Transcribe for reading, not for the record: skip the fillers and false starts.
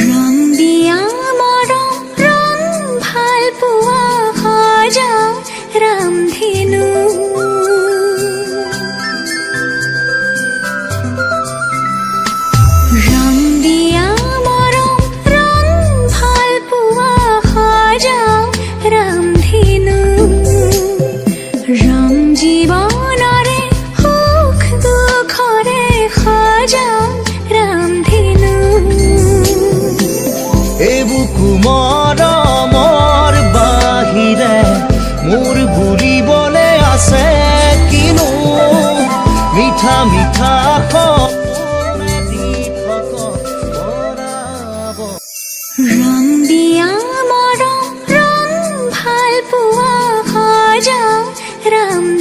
ৰং দিয়া মৰম ৰং ভাল পোৱা সজাও ৰামধেনু ৰং দিয়া মৰম ৰং ভাল পোৱা সজাও ৰামধেনু ৰং জীৱনৰে সুখ দুখৰে সজাও ৰামধেনু বুকু মৰমৰ বাহিৰে মোৰ বুলিবলে আছে কিনো মিঠা মিঠা সপোনে দি থকা বৰাব ৰং দিয়া মৰম ৰং ভাল পোৱা সজাও ৰামধেনু